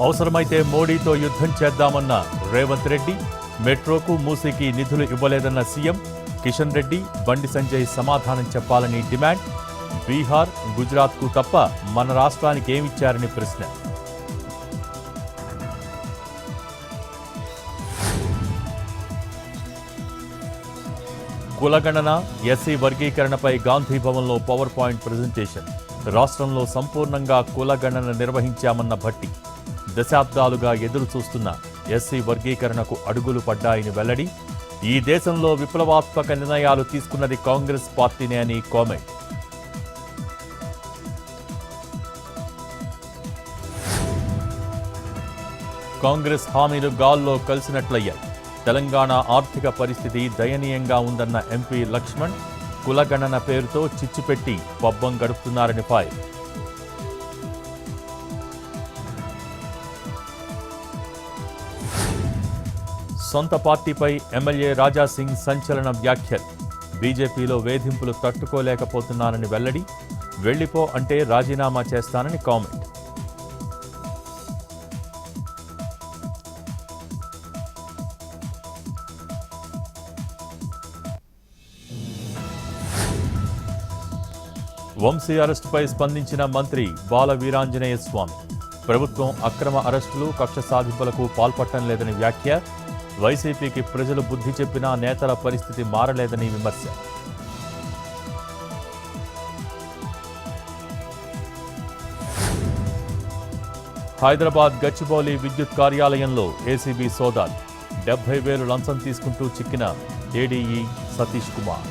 అవసరమైతే మోడీతో యుద్ధం చేద్దామన్న రేవంత్ రెడ్డి, మెట్రోకు మూసీకి నిధులు ఇవ్వలేదన్న సీఎం కిషన్ రెడ్డి, బండి సంజయ్ సమాధానం చెప్పాలని డిమాండ్. బీహార్, గుజరాత్కు తప్ప మన రాష్ట్రానికి ఏమిచ్చారని ప్రశ్న. కులగణన, ఎస్సీ వర్గీకరణపై గాంధీ భవన్లో పవర్ పాయింట్ ప్రజెంటేషన్. రాష్ట్రంలో సంపూర్ణంగా కులగణన నిర్వహించామన్న భట్టి. దశాబ్దాలుగా ఎదురు చూస్తున్న ఎస్సీ వర్గీకరణకు అడుగులు పడ్డాయని వెల్లడి. ఈ దేశంలో విప్లవాత్మక నిర్ణయాలు తీసుకున్నది కాంగ్రెస్ పార్టీనే అని కామెంట్. కాంగ్రెస్ హామీలు గాల్లో కలిసినట్లయ్యాయి. తెలంగాణ ఆర్థిక పరిస్థితి దయనీయంగా ఉందన్న ఎంపీ లక్ష్మణ్. కులగణన పేరుతో చిచ్చుపెట్టి పబ్బం గడుపుతున్నారని ఫైర్. సొంత పార్టీపై ఎమ్మెల్యే రాజాసింగ్ సంచలన వ్యాఖ్యలు. బీజేపీలో వేధింపులు తట్టుకోలేకపోతున్నానని వెల్లడి. వెళ్లిపో అంటే రాజీనామా చేస్తానని కామెంట్. వంశీ అరెస్టుపై స్పందించిన మంత్రి బాల వీరాంజనేయ స్వామి. ప్రభుత్వం అక్రమ అరెస్టులు, కక్ష సాధింపులకు పాల్పడటం లేదని వ్యాఖ్య. వైసీపీకి ప్రజలు బుద్ధి చెప్పినా నేతల పరిస్థితి మారలేదని విమర్శ. హైదరాబాద్ గచ్చిబౌలి విద్యుత్ కార్యాలయంలో ఏసీబీ సోదాలు. 70,000 లంచం తీసుకుంటూ చిక్కిన ఏడీఈ సతీష్ కుమార్.